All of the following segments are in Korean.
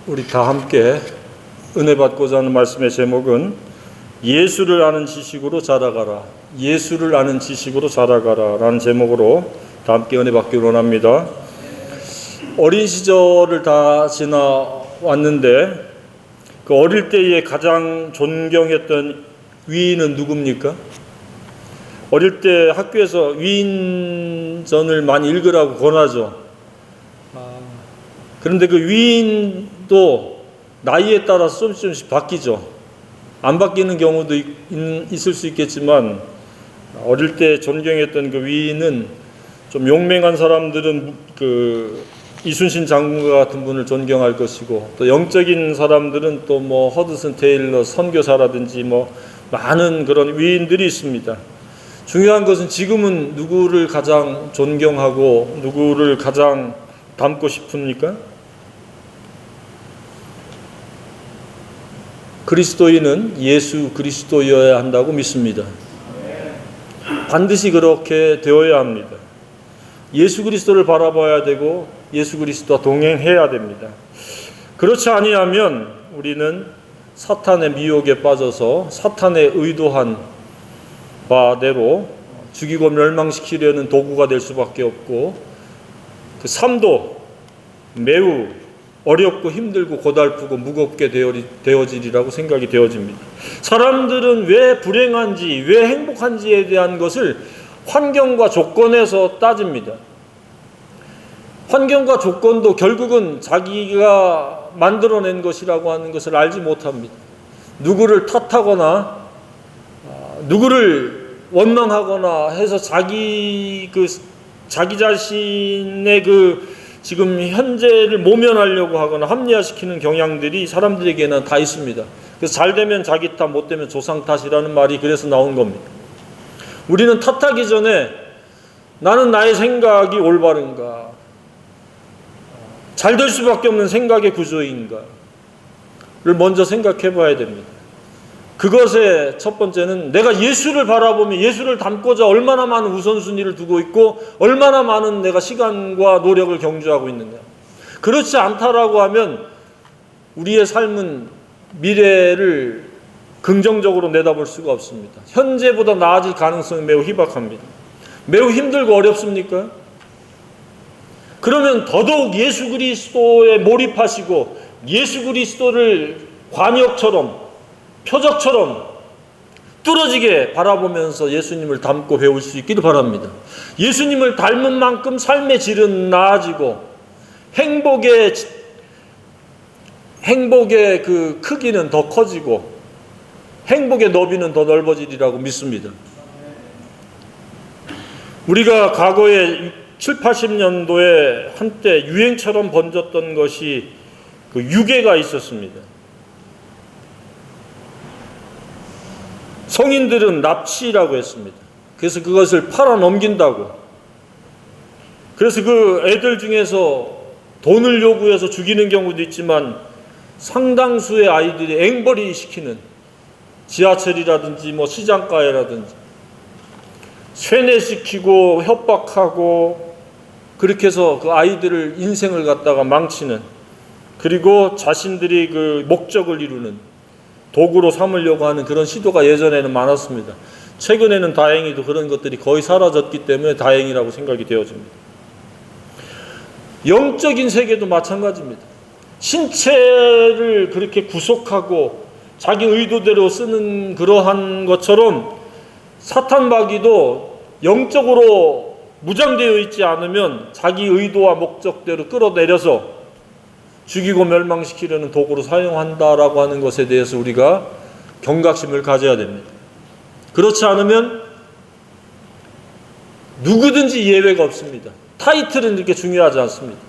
우리 다 함께 은혜 받고자 하는 말씀의 제목은 예수를 아는 지식으로 자라가라. 예수를 아는 지식으로 자라가라 라는 제목으로 다 함께 은혜 받기를 원합니다. 어린 시절을 다 지나왔는데 그 어릴 때에 가장 존경했던 위인은 누굽니까? 어릴 때 학교에서 위인전을 많이 읽으라고 권하죠. 그런데 그 위인도 나이에 따라서 조금씩 바뀌죠. 안 바뀌는 경우도 있을 수 있겠지만 어릴 때 존경했던 그 위인은 좀 용맹한 사람들은 그 이순신 장군과 같은 분을 존경할 것이고, 또 영적인 사람들은 또 뭐 허드슨 테일러 선교사라든지 뭐 많은 그런 위인들이 있습니다. 중요한 것은 지금은 누구를 가장 존경하고 누구를 가장 닮고 싶습니까? 그리스도인은 예수 그리스도여야 한다고 믿습니다. 반드시 그렇게 되어야 합니다. 예수 그리스도를 바라봐야 되고 예수 그리스도와 동행해야 됩니다. 그렇지 아니하면 우리는 사탄의 미혹에 빠져서 사탄의 의도한 바대로 죽이고 멸망시키려는 도구가 될 수밖에 없고, 그 삶도 매우 어렵고 힘들고 고달프고 무겁게 되어지리라고 생각이 되어집니다. 사람들은 왜 불행한지, 왜 행복한지에 대한 것을 환경과 조건에서 따집니다. 환경과 조건도 결국은 자기가 만들어낸 것이라고 하는 것을 알지 못합니다. 누구를 탓하거나 누구를 원망하거나 해서 자기 자신의 지금 현재를 모면하려고 하거나 합리화시키는 경향들이 사람들에게는 다 있습니다. 그래서 잘 되면 자기 탓, 못 되면 조상 탓이라는 말이 그래서 나온 겁니다. 우리는 탓하기 전에 나는 나의 생각이 올바른가, 잘 될 수밖에 없는 생각의 구조인가를 먼저 생각해 봐야 됩니다. 그것의 첫 번째는 내가 예수를 바라보며 예수를 닮고자 얼마나 많은 우선순위를 두고 있고 얼마나 많은 내가 시간과 노력을 경주하고 있느냐. 그렇지 않다라고 하면 우리의 삶은 미래를 긍정적으로 내다볼 수가 없습니다. 현재보다 나아질 가능성이 매우 희박합니다. 매우 힘들고 어렵습니까? 그러면 더더욱 예수 그리스도에 몰입하시고 예수 그리스도를 관역처럼 표적처럼 뚫어지게 바라보면서 예수님을 닮고 배울 수 있기를 바랍니다. 예수님을 닮은 만큼 삶의 질은 나아지고 행복의 그 크기는 더 커지고 행복의 너비는 더 넓어지리라고 믿습니다. 우리가 과거에 7, 80년도에 한때 유행처럼 번졌던 것이 그 유괴가 있었습니다. 성인들은 납치라고 했습니다. 그래서 그것을 팔아 넘긴다고. 그래서 그 애들 중에서 돈을 요구해서 죽이는 경우도 있지만 상당수의 아이들이 앵벌이 시키는, 지하철이라든지 뭐 시장가에라든지 쇠뇌시키고 협박하고 그렇게 해서 그 아이들을 인생을 갖다가 망치는, 그리고 자신들이 그 목적을 이루는 도구로 삼으려고 하는 그런 시도가 예전에는 많았습니다. 최근에는 다행히도 그런 것들이 거의 사라졌기 때문에 다행이라고 생각이 되어집니다. 영적인 세계도 마찬가지입니다. 신체를 그렇게 구속하고 자기 의도대로 쓰는 그러한 것처럼 사탄 마귀도 영적으로 무장되어 있지 않으면 자기 의도와 목적대로 끌어내려서 죽이고 멸망시키려는 도구로 사용한다라고 하는 것에 대해서 우리가 경각심을 가져야 됩니다. 그렇지 않으면 누구든지 예외가 없습니다. 타이틀은 이렇게 중요하지 않습니다.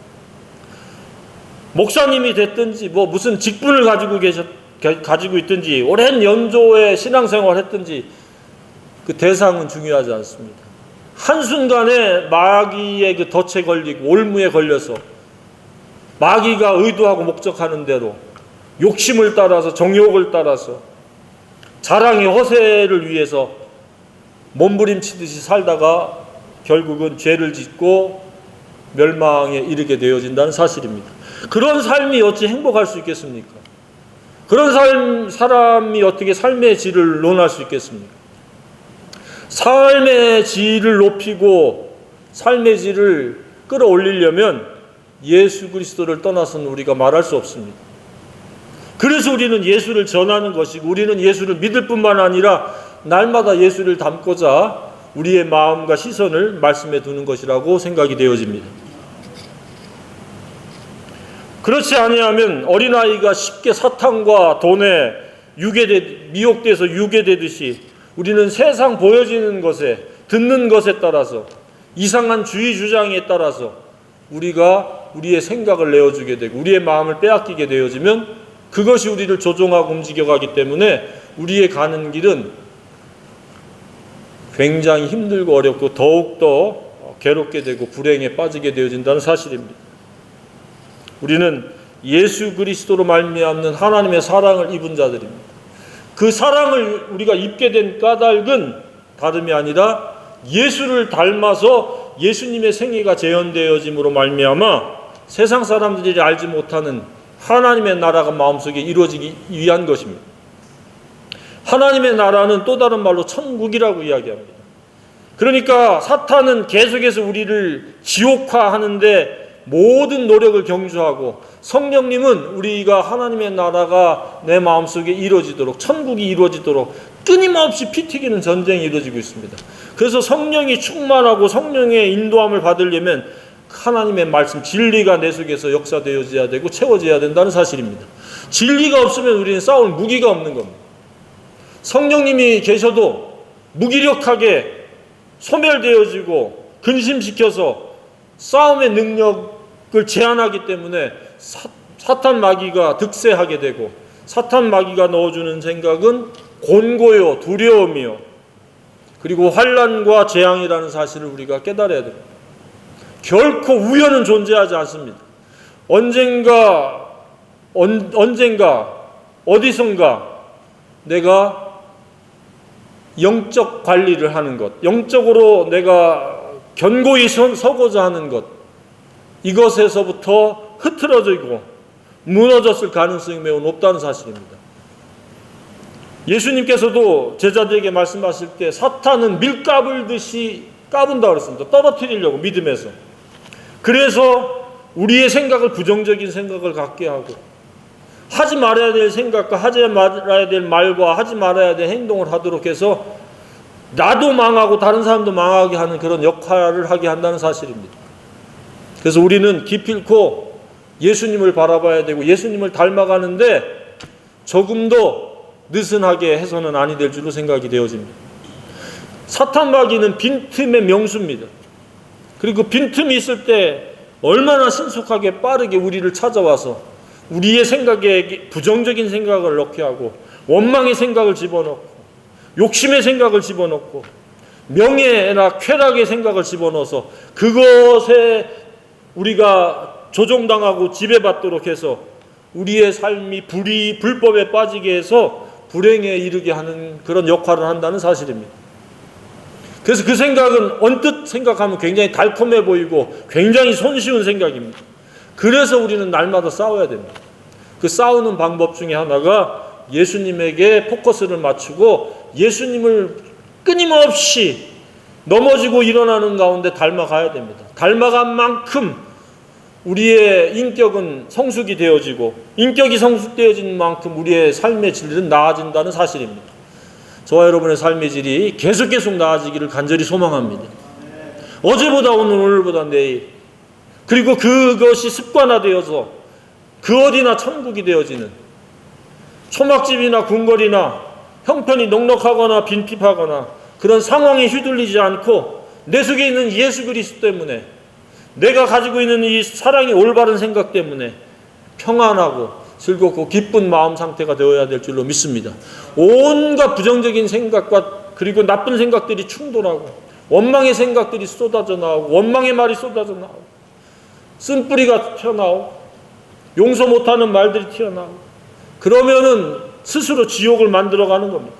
목사님이 됐든지 뭐 무슨 직분을 가지고 있든지 오랜 연조의 신앙생활을 했든지 그 대상은 중요하지 않습니다. 한순간에 마귀의 그 덫에 걸리고 올무에 걸려서 마귀가 의도하고 목적하는 대로 욕심을 따라서 정욕을 따라서 자랑의 허세를 위해서 몸부림치듯이 살다가 결국은 죄를 짓고 멸망에 이르게 되어진다는 사실입니다. 그런 삶이 어찌 행복할 수 있겠습니까? 그런 사람이 어떻게 삶의 질을 논할 수 있겠습니까? 삶의 질을 높이고 삶의 질을 끌어올리려면 예수 그리스도를 떠나서는 우리가 말할 수 없습니다. 그래서 우리는 예수를 전하는 것이고 우리는 예수를 믿을 뿐만 아니라 날마다 예수를 닮고자 우리의 마음과 시선을 말씀에 두는 것이라고 생각이 되어집니다. 그렇지 아니하면 어린아이가 쉽게 사탕과 돈에 미혹돼서 유괴되듯이 우리는 세상 보여지는 것에, 듣는 것에 따라서, 이상한 주의 주장에 따라서 우리가 우리의 생각을 내어주게 되고 우리의 마음을 빼앗기게 되어지면 그것이 우리를 조종하고 움직여가기 때문에 우리의 가는 길은 굉장히 힘들고 어렵고 더욱더 괴롭게 되고 불행에 빠지게 되어진다는 사실입니다. 우리는 예수 그리스도로 말미암는 하나님의 사랑을 입은 자들입니다. 그 사랑을 우리가 입게 된 까닭은 다름이 아니라 예수를 닮아서 예수님의 생애가 재현되어짐으로 말미암아 세상 사람들이 알지 못하는 하나님의 나라가 마음속에 이루어지기 위한 것입니다. 하나님의 나라는 또 다른 말로 천국이라고 이야기합니다. 그러니까 사탄은 계속해서 우리를 지옥화하는데 모든 노력을 경주하고 성령님은 우리가 하나님의 나라가 내 마음속에 이루어지도록 천국이 이루어지도록 끊임없이 피 튀기는 전쟁이 이루어지고 있습니다. 그래서 성령이 충만하고 성령의 인도함을 받으려면 하나님의 말씀 진리가 내 속에서 역사되어져야 되고 채워져야 된다는 사실입니다. 진리가 없으면 우리는 싸울 무기가 없는 겁니다. 성령님이 계셔도 무기력하게 소멸되어지고 근심시켜서 싸움의 능력을 제한하기 때문에 사탄 마귀가 득세하게 되고 사탄 마귀가 넣어주는 생각은 곤고요 두려움이요 그리고 환난과 재앙이라는 사실을 우리가 깨달아야 됩니다. 결코 우연은 존재하지 않습니다. 언젠가 어디선가 내가 영적 관리를 하는 것, 영적으로 내가 견고히 서고자 하는 것, 이것에서부터 흐트러지고 무너졌을 가능성이 매우 높다는 사실입니다. 예수님께서도 제자들에게 말씀하실 때 사탄은 밀 까불듯이 까분다고 그랬습니다. 떨어뜨리려고 믿음에서. 그래서 우리의 생각을 부정적인 생각을 갖게 하고 하지 말아야 될 생각과 하지 말아야 될 말과 하지 말아야 될 행동을 하도록 해서 나도 망하고 다른 사람도 망하게 하는 그런 역할을 하게 한다는 사실입니다. 그래서 우리는 기필코 예수님을 바라봐야 되고 예수님을 닮아가는데 조금도 느슨하게 해서는 아니 될 줄로 생각이 되어집니다. 사탄 마귀는 빈틈의 명수입니다. 그리고 빈틈이 있을 때 얼마나 신속하게 빠르게 우리를 찾아와서 우리의 생각에 부정적인 생각을 넣게 하고 원망의 생각을 집어넣고 욕심의 생각을 집어넣고 명예나 쾌락의 생각을 집어넣어서 그것에 우리가 조종당하고 지배받도록 해서 우리의 삶이 불법에 빠지게 해서 불행에 이르게 하는 그런 역할을 한다는 사실입니다. 그래서 그 생각은 언뜻 생각하면 굉장히 달콤해 보이고 굉장히 손쉬운 생각입니다. 그래서 우리는 날마다 싸워야 됩니다. 그 싸우는 방법 중에 하나가 예수님에게 포커스를 맞추고 예수님을 끊임없이 넘어지고 일어나는 가운데 닮아가야 됩니다. 닮아간 만큼 우리의 인격은 성숙이 되어지고 인격이 성숙되어진 만큼 우리의 삶의 질은 나아진다는 사실입니다. 저와 여러분의 삶의 질이 계속 나아지기를 간절히 소망합니다. 어제보다 오늘보다 내일 그리고 그것이 습관화되어서 그 어디나 천국이 되어지는 초막집이나 궁궐이나 형편이 넉넉하거나 빈핍하거나 그런 상황에 휘둘리지 않고 내 속에 있는 예수 그리스도 때문에 내가 가지고 있는 이 사랑의 올바른 생각 때문에 평안하고 즐겁고 기쁜 마음 상태가 되어야 될 줄로 믿습니다. 온갖 부정적인 생각과 그리고 나쁜 생각들이 충돌하고 원망의 생각들이 쏟아져 나오고 원망의 말이 쏟아져 나오고 쓴뿌리가 튀어나오고 용서 못하는 말들이 튀어나오고 그러면은 스스로 지옥을 만들어가는 겁니다.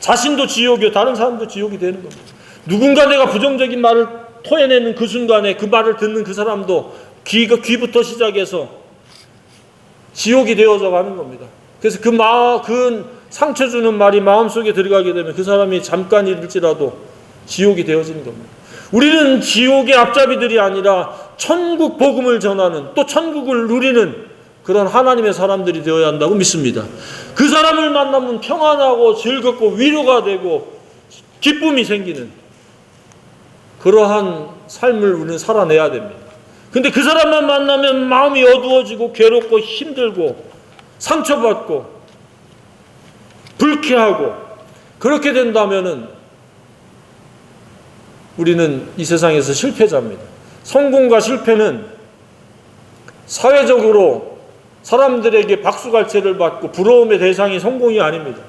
자신도 지옥이요 다른 사람도 지옥이 되는 겁니다. 누군가 내가 부정적인 말을 토해내는 그 순간에 그 말을 듣는 그 사람도 귀부터 시작해서 지옥이 되어져 가는 겁니다. 그래서 그 상처 주는 말이 마음속에 들어가게 되면 그 사람이 잠깐일지라도 지옥이 되어지는 겁니다. 우리는 지옥의 앞잡이들이 아니라 천국 복음을 전하는, 또 천국을 누리는 그런 하나님의 사람들이 되어야 한다고 믿습니다. 그 사람을 만나면 평안하고 즐겁고 위로가 되고 기쁨이 생기는 그러한 삶을 우리는 살아내야 됩니다. 근데 그 사람만 만나면 마음이 어두워지고 괴롭고 힘들고 상처받고 불쾌하고, 그렇게 된다면은 우리는 이 세상에서 실패자입니다. 성공과 실패는 사회적으로 사람들에게 박수갈채를 받고 부러움의 대상이 성공이 아닙니다.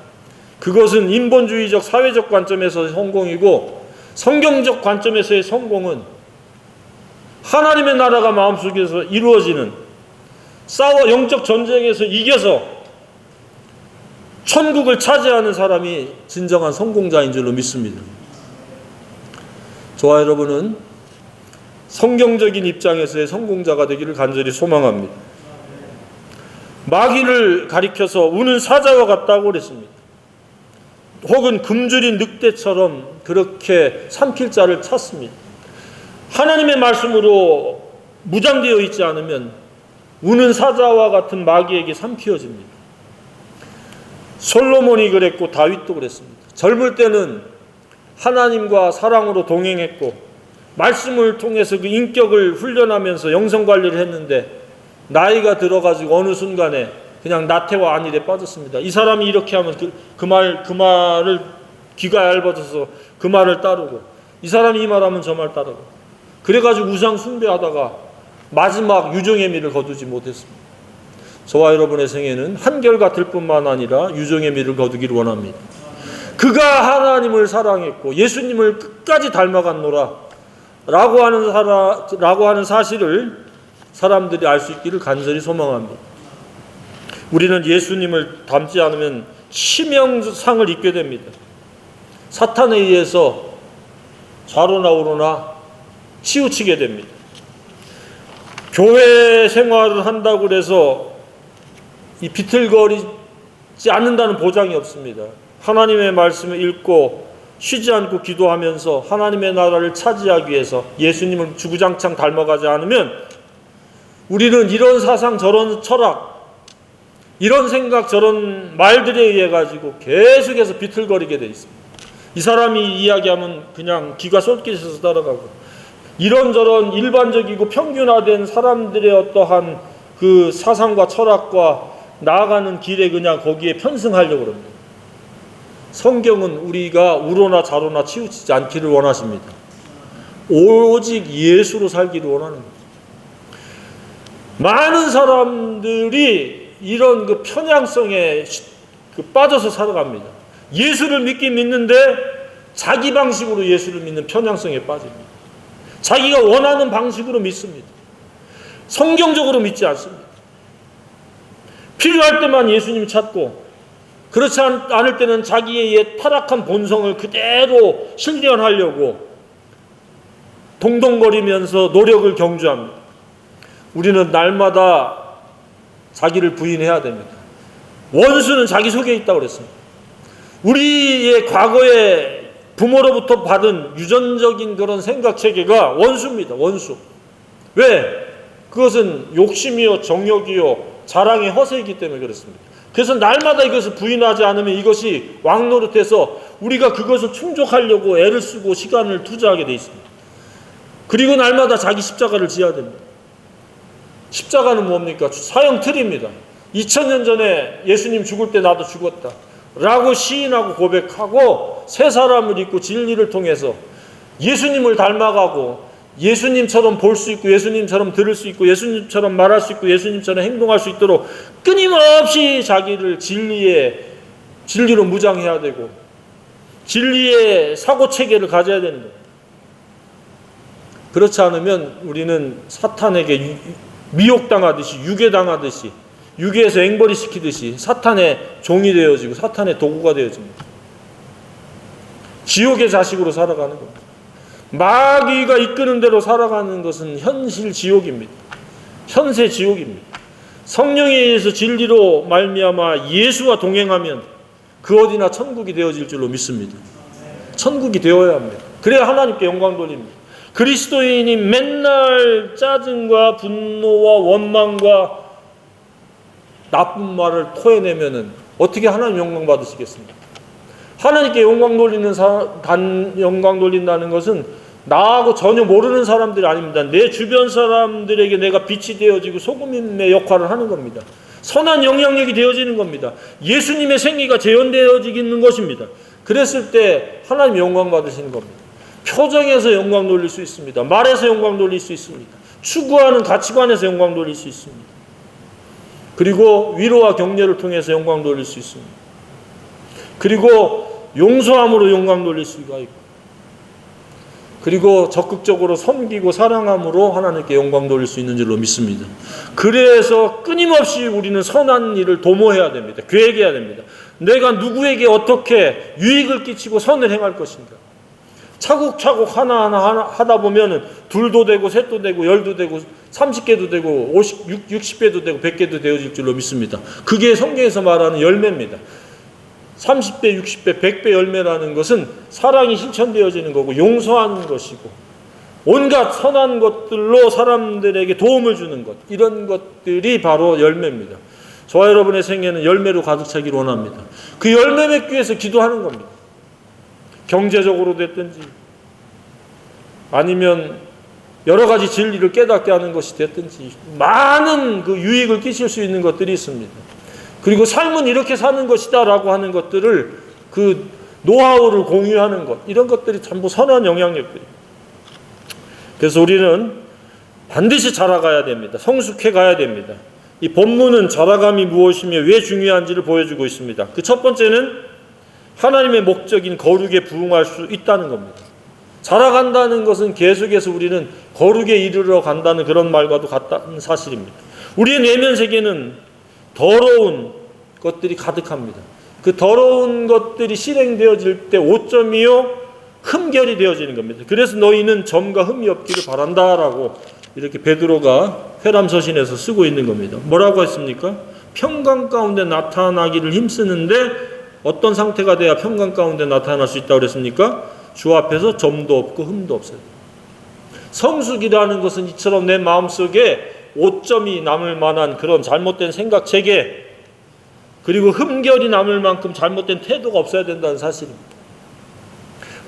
그것은 인본주의적 사회적 관점에서의 성공이고, 성경적 관점에서의 성공은 하나님의 나라가 마음속에서 이루어지는, 싸워 영적 전쟁에서 이겨서 천국을 차지하는 사람이 진정한 성공자인 줄로 믿습니다. 저와 여러분은 성경적인 입장에서의 성공자가 되기를 간절히 소망합니다. 마귀를 가리켜서 우는 사자와 같다고 그랬습니다. 혹은 굶주린 늑대처럼 그렇게 삼킬 자를 찾습니다. 하나님의 말씀으로 무장되어 있지 않으면 우는 사자와 같은 마귀에게 삼키어집니다. 솔로몬이 그랬고 다윗도 그랬습니다. 젊을 때는 하나님과 사랑으로 동행했고 말씀을 통해서 그 인격을 훈련하면서 영성관리를 했는데, 나이가 들어가지고 어느 순간에 그냥 나태와 안일에 빠졌습니다. 이 사람이 이렇게 하면 그 말을 귀가 얇아져서 그 말을 따르고, 이 사람이 이 말하면 저 말 따르고, 그래가지고 우상 숭배하다가 마지막 유종의 미를 거두지 못했습니다. 저와 여러분의 생애는 한결같을 뿐만 아니라 유종의 미를 거두기를 원합니다. 그가 하나님을 사랑했고 예수님을 끝까지 닮아갔노라 라고 하는 사실을 사람들이 알 수 있기를 간절히 소망합니다. 우리는 예수님을 닮지 않으면 치명상을 입게 됩니다. 사탄에 의해서 좌로나 우로나 치우치게 됩니다. 교회 생활을 한다고 해서 이 비틀거리지 않는다는 보장이 없습니다. 하나님의 말씀을 읽고 쉬지 않고 기도하면서 하나님의 나라를 차지하기 위해서 예수님을 주구장창 닮아가지 않으면 우리는 이런 사상 저런 철학, 이런 생각 저런 말들에 의해 가지고 계속해서 비틀거리게 돼 있습니다. 이 사람이 이야기하면 그냥 귀가 쏠깃해서 따라가고, 이런저런 일반적이고 평균화된 사람들의 어떠한 그 사상과 철학과 나아가는 길에 그냥 거기에 편승하려고 합니다. 성경은 우리가 우로나 좌로나 치우치지 않기를 원하십니다. 오직 예수로 살기를 원하는 겁니다. 많은 사람들이 이런 그 편향성에 빠져서 살아갑니다. 예수를 믿긴 믿는데 자기 방식으로 예수를 믿는 편향성에 빠집니다. 자기가 원하는 방식으로 믿습니다. 성경적으로 믿지 않습니다. 필요할 때만 예수님 찾고, 그렇지 않을 때는 자기의 타락한 본성을 그대로 실현하려고 동동거리면서 노력을 경주합니다. 우리는 날마다 자기를 부인해야 됩니다. 원수는 자기 속에 있다고 그랬습니다. 우리의 과거에 부모로부터 받은 유전적인 그런 생각체계가 원수입니다. 원수. 왜? 그것은 욕심이요 정욕이요 자랑의 허세이기 때문에 그렇습니다. 그래서 날마다 이것을 부인하지 않으면 이것이 왕노릇해서 우리가 그것을 충족하려고 애를 쓰고 시간을 투자하게 돼 있습니다. 그리고 날마다 자기 십자가를 지어야 됩니다. 십자가는 뭡니까? 사형 틀입니다. 2000년 전에 예수님 죽을 때 나도 죽었다 라고 시인하고 고백하고 새 사람을 입고 진리를 통해서 예수님을 닮아가고 예수님처럼 볼 수 있고 예수님처럼 들을 수 있고 예수님처럼 말할 수 있고 예수님처럼 행동할 수 있도록 끊임없이 자기를 진리로 무장해야 되고 진리의 사고체계를 가져야 되는 거예요. 그렇지 않으면 우리는 사탄에게 미혹당하듯이 유괴당하듯이 유괴해서 앵벌이 시키듯이 사탄의 종이 되어지고 사탄의 도구가 되어집니다. 지옥의 자식으로 살아가는 겁니다. 마귀가 이끄는 대로 살아가는 것은 현실 지옥입니다. 현세 지옥입니다. 성령에 의해서 진리로 말미암아 예수와 동행하면 그 어디나 천국이 되어질 줄로 믿습니다. 천국이 되어야 합니다. 그래야 하나님께 영광 돌립니다. 그리스도인이 맨날 짜증과 분노와 원망과 나쁜 말을 토해내면은 어떻게 하나님 영광 받으시겠습니까? 하나님께 영광 돌린다는 것은 나하고 전혀 모르는 사람들이 아닙니다. 내 주변 사람들에게 내가 빛이 되어지고 소금의 역할을 하는 겁니다. 선한 영향력이 되어지는 겁니다. 예수님의 생기가 재현되어지는 것입니다. 그랬을 때 하나님 영광 받으시는 겁니다. 표정에서 영광 돌릴 수 있습니다. 말에서 영광 돌릴 수 있습니다. 추구하는 가치관에서 영광 돌릴 수 있습니다. 그리고 위로와 격려를 통해서 영광 돌릴 수 있습니다. 그리고 용서함으로 영광 돌릴 수가 있고, 그리고 적극적으로 섬기고 사랑함으로 하나님께 영광 돌릴 수 있는 줄로 믿습니다. 그래서 끊임없이 우리는 선한 일을 도모해야 됩니다. 계획해야 됩니다. 내가 누구에게 어떻게 유익을 끼치고 선을 행할 것인가. 차곡차곡 하나하나 하다 보면은 둘도 되고 셋도 되고 열도 되고 30개도 되고 60개도 되고 100개도 되어질 줄로 믿습니다. 그게 성경에서 말하는 열매입니다. 30배, 60배, 100배 열매라는 것은 사랑이 실천되어지는 거고 용서하는 것이고 온갖 선한 것들로 사람들에게 도움을 주는 것, 이런 것들이 바로 열매입니다. 저와 여러분의 생애는 열매로 가득 차기를 원합니다. 그 열매 맺기 위해서 기도하는 겁니다. 경제적으로 됐든지 아니면 여러 가지 진리를 깨닫게 하는 것이 됐든지 많은 그 유익을 끼칠 수 있는 것들이 있습니다. 그리고 삶은 이렇게 사는 것이다 라고 하는 것들을, 그 노하우를 공유하는 것, 이런 것들이 전부 선한 영향력들입니다. 그래서 우리는 반드시 자라가야 됩니다. 성숙해 가야 됩니다. 이 본문은 자라감이 무엇이며 왜 중요한지를 보여주고 있습니다. 그 첫 번째는 하나님의 목적인 거룩에 부응할 수 있다는 겁니다. 자라간다는 것은 계속해서 우리는 거룩에 이르러 간다는 그런 말과도 같다는 사실입니다. 우리의 내면 세계는 더러운 것들이 가득합니다. 그 더러운 것들이 실행되어질 때 오점이요 흠결이 되어지는 겁니다. 그래서 너희는 점과 흠이 없기를 바란다라고 이렇게 베드로가 회람서신에서 쓰고 있는 겁니다. 뭐라고 했습니까? 평강 가운데 나타나기를 힘쓰는데 어떤 상태가 돼야 평강 가운데 나타날 수 있다고 그랬습니까? 주 앞에서 점도 없고 흠도 없어요. 성숙이라는 것은 이처럼 내 마음속에 오점이 남을 만한 그런 잘못된 생각 체계, 그리고 흠결이 남을 만큼 잘못된 태도가 없어야 된다는 사실입니다.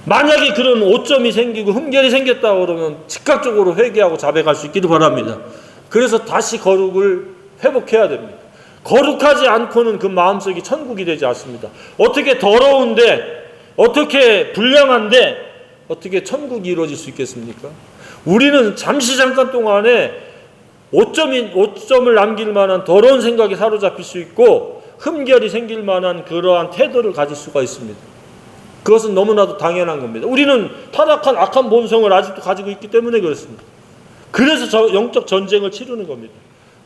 만약에 그런 오점이 생기고 흠결이 생겼다고 그러면 즉각적으로 회개하고 자백할 수 있기를 바랍니다. 그래서 다시 거룩을 회복해야 됩니다. 거룩하지 않고는 그 마음속이 천국이 되지 않습니다. 어떻게 더러운데, 어떻게 불량한데 어떻게 천국이 이루어질 수 있겠습니까? 우리는 잠깐 동안에 오점을 남길 만한 더러운 생각에 사로잡힐 수 있고 흠결이 생길 만한 그러한 태도를 가질 수가 있습니다. 그것은 너무나도 당연한 겁니다. 우리는 타락한 악한 본성을 아직도 가지고 있기 때문에 그렇습니다. 그래서 영적 전쟁을 치르는 겁니다.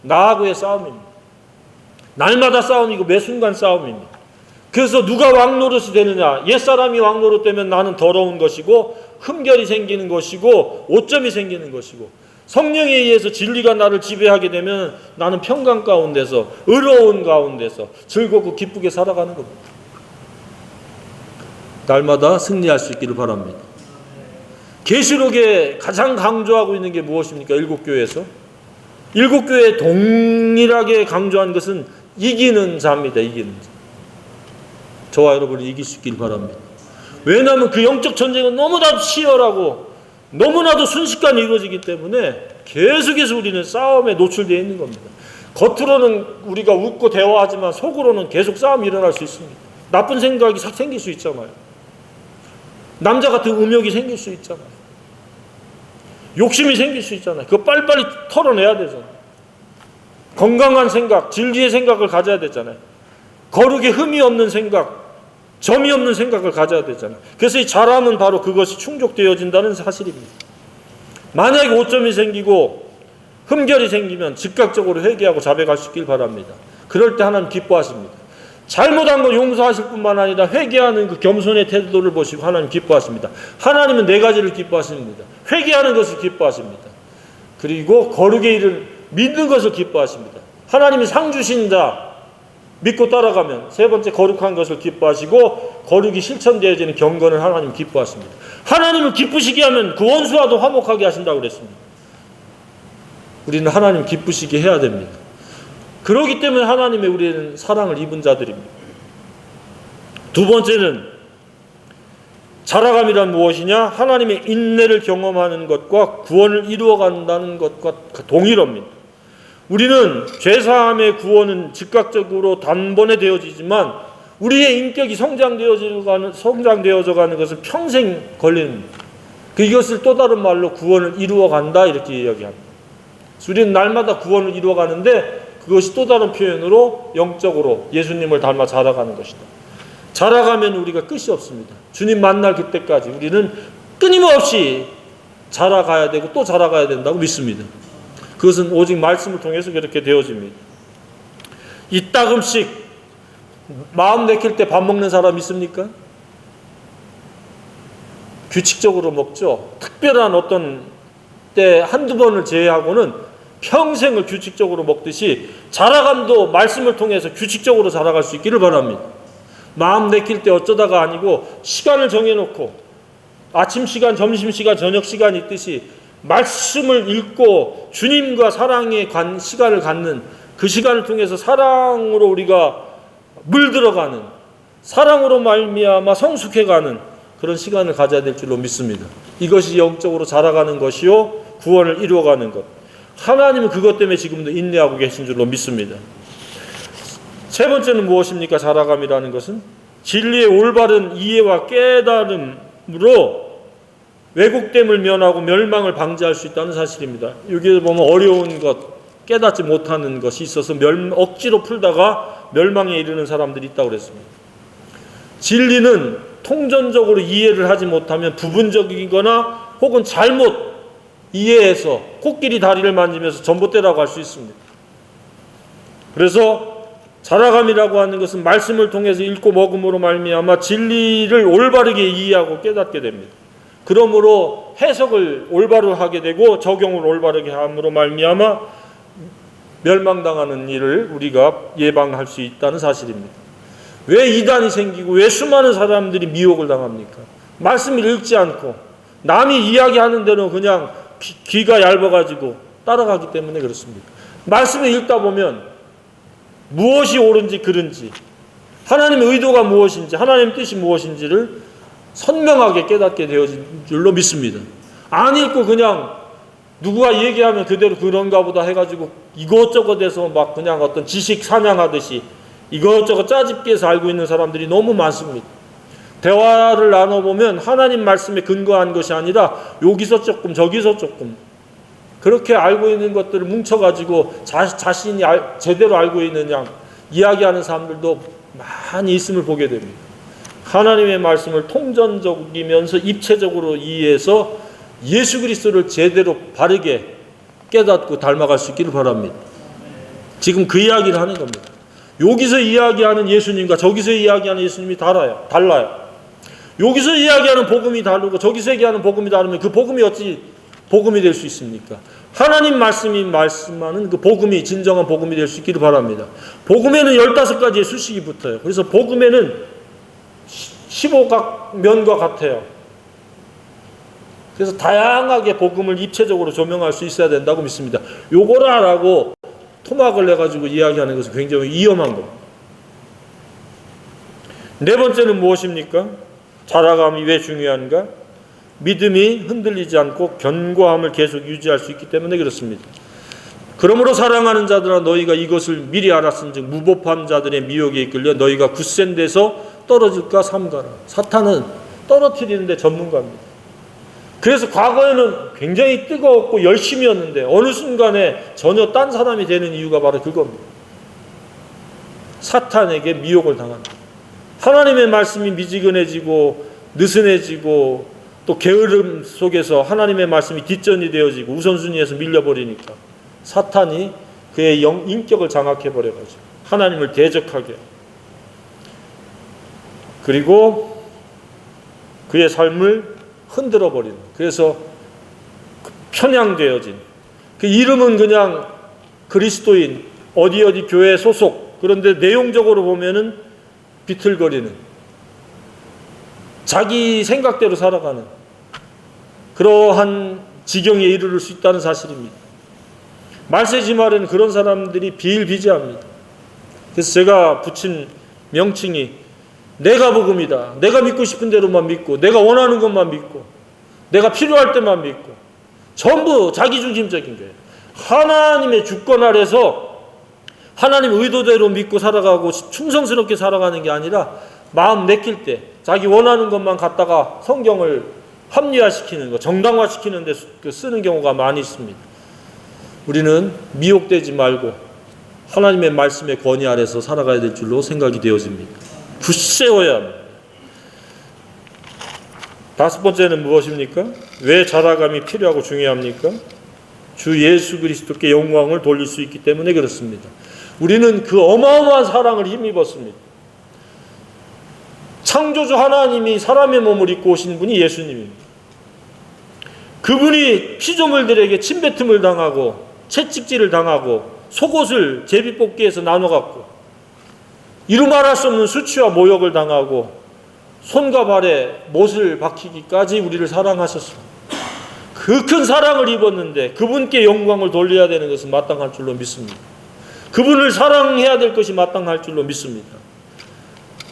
나하고의 싸움입니다. 날마다 싸움이고 매 순간 싸움입니다. 그래서 누가 왕노릇이 되느냐, 옛사람이 왕노릇 되면 나는 더러운 것이고 흠결이 생기는 것이고 오점이 생기는 것이고, 성령에 의해서 진리가 나를 지배하게 되면 나는 평강 가운데서, 의로운 가운데서 즐겁고 기쁘게 살아가는 겁니다. 날마다 승리할 수 있기를 바랍니다. 계시록에 가장 강조하고 있는 게 무엇입니까? 일곱 교회에서 일곱 교회에 동일하게 강조한 것은 이기는 자입니다. 이기는 자. 저와 여러분이 이길 수 있기를 바랍니다. 왜냐하면 그 영적 전쟁은 너무나도 치열하고 너무나도 순식간에 이루어지기 때문에 계속해서 우리는 싸움에 노출되어 있는 겁니다. 겉으로는 우리가 웃고 대화하지만 속으로는 계속 싸움이 일어날 수 있습니다. 나쁜 생각이 싹 생길 수 있잖아요. 남자 같은 음욕이 생길 수 있잖아요. 욕심이 생길 수 있잖아요. 그거 빨리빨리 털어내야 되잖아요. 건강한 생각, 진리의 생각을 가져야 되잖아요. 거룩에 흠이 없는 생각, 점이 없는 생각을 가져야 되잖아요. 그래서 이 자람은 바로 그것이 충족되어진다는 사실입니다. 만약에 오점이 생기고 흠결이 생기면 즉각적으로 회개하고 자백할 수 있길 바랍니다. 그럴 때 하나님 기뻐하십니다. 잘못한 거 용서하실 뿐만 아니라 회개하는 그 겸손의 태도를 보시고 하나님 기뻐하십니다. 하나님은 네 가지를 기뻐하십니다. 회개하는 것을 기뻐하십니다. 그리고 거룩의 일을 믿는 것을 기뻐하십니다. 하나님이 상 주신 자 믿고 따라가면 세 번째 거룩한 것을 기뻐하시고 거룩이 실천되어지는 경건을 하나님 기뻐하십니다. 하나님을 기쁘시게 하면 그 원수와도 화목하게 하신다고 그랬습니다. 우리는 하나님 기쁘시게 해야 됩니다. 그렇기 때문에 하나님의 우리는 사랑을 입은 자들입니다. 두 번째는 자라감이란 무엇이냐? 하나님의 인내를 경험하는 것과 구원을 이루어간다는 것과 동일합니다. 우리는 죄사함의 구원은 즉각적으로 단번에 되어지지만 우리의 인격이 성장되어져 가는 것은 평생 걸립니다. 이것을 또 다른 말로 구원을 이루어간다 이렇게 이야기합니다. 우리는 날마다 구원을 이루어가는데 그것이 또 다른 표현으로 영적으로 예수님을 닮아 자라가는 것이다. 자라가면 우리가 끝이 없습니다. 주님 만날 그때까지 우리는 끊임없이 자라가야 되고 또 자라가야 된다고 믿습니다. 그것은 오직 말씀을 통해서 그렇게 되어집니다. 이따금씩 마음 내킬 때 밥 먹는 사람 있습니까? 규칙적으로 먹죠. 특별한 어떤 때 한두 번을 제외하고는 평생을 규칙적으로 먹듯이 자라감도 말씀을 통해서 규칙적으로 자라갈 수 있기를 바랍니다. 마음 내킬 때 어쩌다가 아니고 시간을 정해놓고 아침 시간, 점심 시간, 저녁 시간 있듯이 말씀을 읽고 주님과 사랑의 시간을 갖는 그 시간을 통해서 사랑으로 우리가 물들어가는, 사랑으로 말미암아 성숙해가는 그런 시간을 가져야 될 줄로 믿습니다. 이것이 영적으로 자라가는 것이요 구원을 이루어가는 것. 하나님은 그것 때문에 지금도 인내하고 계신 줄로 믿습니다. 세 번째는 무엇입니까? 자라감이라는 것은 진리의 올바른 이해와 깨달음으로 왜곡됨을 면하고 멸망을 방지할 수 있다는 사실입니다. 여기에 보면 어려운 것, 깨닫지 못하는 것이 있어서 억지로 풀다가 멸망에 이르는 사람들이 있다고 그랬습니다. 진리는 통전적으로 이해를 하지 못하면 부분적이거나 혹은 잘못 이해해서 코끼리 다리를 만지면서 전봇대라고 할 수 있습니다. 그래서 자라감이라고 하는 것은 말씀을 통해서 읽고 먹음으로 말미암아 진리를 올바르게 이해하고 깨닫게 됩니다. 그러므로 해석을 올바로 하게 되고 적용을 올바르게 함으로 말미암아 멸망당하는 일을 우리가 예방할 수 있다는 사실입니다. 왜 이단이 생기고 왜 수많은 사람들이 미혹을 당합니까? 말씀을 읽지 않고 남이 이야기하는 대로 그냥 귀가 얇아가지고 따라가기 때문에 그렇습니다. 말씀을 읽다 보면 무엇이 옳은지 그른지 하나님의 의도가 무엇인지 하나님의 뜻이 무엇인지를 선명하게 깨닫게 되어진 줄로 믿습니다. 안 읽고 그냥 누구가 얘기하면 그대로 그런가 보다 해가지고 이것저것 해서 막 그냥 어떤 지식 사냥하듯이 이것저것 짜집기 해서 알고 있는 사람들이 너무 많습니다. 대화를 나눠보면 하나님 말씀에 근거한 것이 아니라 여기서 조금 저기서 조금 그렇게 알고 있는 것들을 뭉쳐가지고 자신이 제대로 알고 있는 양 이야기하는 사람들도 많이 있음을 보게 됩니다. 하나님의 말씀을 통전적이면서 입체적으로 이해해서 예수 그리스도를 제대로 바르게 깨닫고 닮아갈 수 있기를 바랍니다. 지금 그 이야기를 하는 겁니다. 여기서 이야기하는 예수님과 저기서 이야기하는 예수님이 달라요. 여기서 이야기하는 복음이 다르고 저기서 얘기하는 복음이 다르면 그 복음이 어찌 복음이 될 수 있습니까? 하나님 말씀이 말씀하는 그 복음이 진정한 복음이 될 수 있기를 바랍니다. 복음에는 15가지의 수식이 붙어요. 그래서 복음에는 15면과 같아요. 그래서 다양하게 복음을 입체적으로 조명할 수 있어야 된다고 믿습니다. 요거라라고 토막을 내가지고 이야기하는 것은 굉장히 위험한 겁니다. 네 번째는 무엇입니까? 자라감이 왜 중요한가? 믿음이 흔들리지 않고 견고함을 계속 유지할 수 있기 때문에 그렇습니다. 그러므로 사랑하는 자들아 너희가 이것을 미리 알았은즉 무법한 자들의 미혹에 이끌려 너희가 굳센 데서 떨어질까 삼가라. 사탄은 떨어뜨리는 데 전문가입니다. 그래서 과거에는 굉장히 뜨거웠고 열심이었는데 어느 순간에 전혀 딴 사람이 되는 이유가 바로 그겁니다. 사탄에게 미혹을 당합니다. 하나님의 말씀이 미지근해지고 느슨해지고 또 게으름 속에서 하나님의 말씀이 뒷전이 되어지고 우선순위에서 밀려버리니까 사탄이 그의 인격을 장악해버려가지고 하나님을 대적하게 그리고 그의 삶을 흔들어버리는 그래서 편향되어진 그 이름은 그냥 그리스도인 어디 교회 소속, 그런데 내용적으로 보면은 비틀거리는, 자기 생각대로 살아가는 그러한 지경에 이르를 수 있다는 사실입니다. 말세지말에는 그런 사람들이 비일비재합니다. 그래서 제가 붙인 명칭이 내가 복음이다. 내가 믿고 싶은 대로만 믿고, 내가 원하는 것만 믿고, 내가 필요할 때만 믿고, 전부 자기중심적인 거예요. 하나님의 주권 아래서 하나님의 의도대로 믿고 살아가고 충성스럽게 살아가는 게 아니라 마음 내킬 때 자기 원하는 것만 갖다가 성경을 합리화시키는 거, 정당화시키는 데 쓰는 경우가 많이 있습니다. 우리는 미혹되지 말고 하나님의 말씀의 권위 아래서 살아가야 될 줄로 생각이 되어집니다. 굳세어야 합니다. 다섯 번째는 무엇입니까? 왜 자라감이 필요하고 중요합니까? 주 예수 그리스도께 영광을 돌릴 수 있기 때문에 그렇습니다. 우리는 그 어마어마한 사랑을 힘입었습니다. 창조주 하나님이 사람의 몸을 입고 오신 분이 예수님입니다. 그분이 피조물들에게 침뱉음을 당하고 채찍질을 당하고 속옷을 제비뽑기에서 나눠갖고 이루 말할 수 없는 수치와 모욕을 당하고 손과 발에 못을 박히기까지 우리를 사랑하셨습니다. 그 큰 사랑을 입었는데 그분께 영광을 돌려야 되는 것은 마땅할 줄로 믿습니다. 그분을 사랑해야 될 것이 마땅할 줄로 믿습니다.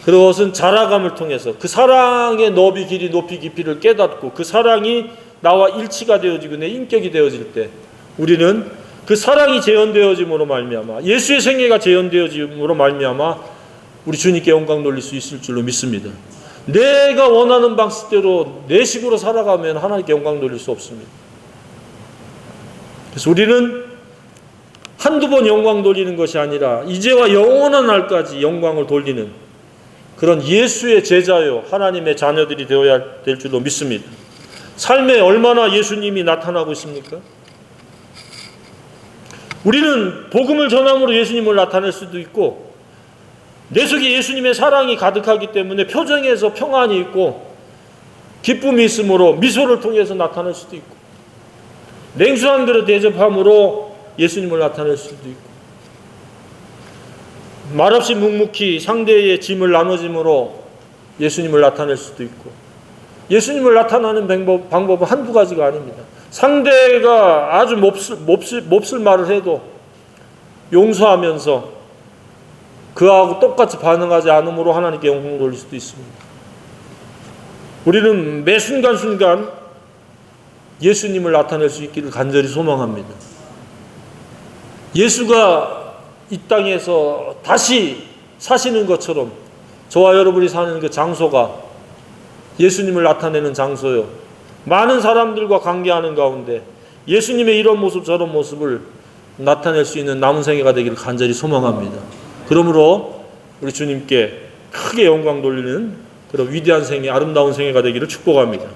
그것은 자라감을 통해서 그 사랑의 너비, 길이, 높이, 깊이를 깨닫고 그 사랑이 나와 일치가 되어지고 내 인격이 되어질 때 우리는 그 사랑이 재현되어짐으로 말미암아, 예수의 생애가 재현되어짐으로 말미암아 우리 주님께 영광 돌릴 수 있을 줄로 믿습니다. 내가 원하는 방식대로 내 식으로 살아가면 하나님께 영광 돌릴 수 없습니다. 그래서 우리는 한두 번 영광 돌리는 것이 아니라 이제와 영원한 날까지 영광을 돌리는 그런 예수의 제자요 하나님의 자녀들이 되어야 될 줄로 믿습니다. 삶에 얼마나 예수님이 나타나고 있습니까? 우리는 복음을 전함으로 예수님을 나타낼 수도 있고 내 속에 예수님의 사랑이 가득하기 때문에 표정에서 평안이 있고 기쁨이 있으므로 미소를 통해서 나타낼 수도 있고 냉수한 그릇 대접함으로 예수님을 나타낼 수도 있고 말없이 묵묵히 상대의 짐을 나눠짐으로 예수님을 나타낼 수도 있고 예수님을 나타나는 방법은 한두 가지가 아닙니다. 상대가 아주 몹쓸 말을 해도 용서하면서 그하고 똑같이 반응하지 않으므로 하나님께 영광 돌릴 수도 있습니다. 우리는 매 순간순간 예수님을 나타낼 수 있기를 간절히 소망합니다. 예수가 이 땅에서 다시 사시는 것처럼 저와 여러분이 사는 그 장소가 예수님을 나타내는 장소요. 많은 사람들과 관계하는 가운데 예수님의 이런 모습 저런 모습을 나타낼 수 있는 남은 생애가 되기를 간절히 소망합니다. 그러므로 우리 주님께 크게 영광 돌리는 그런 위대한 생애, 아름다운 생애가 되기를 축복합니다.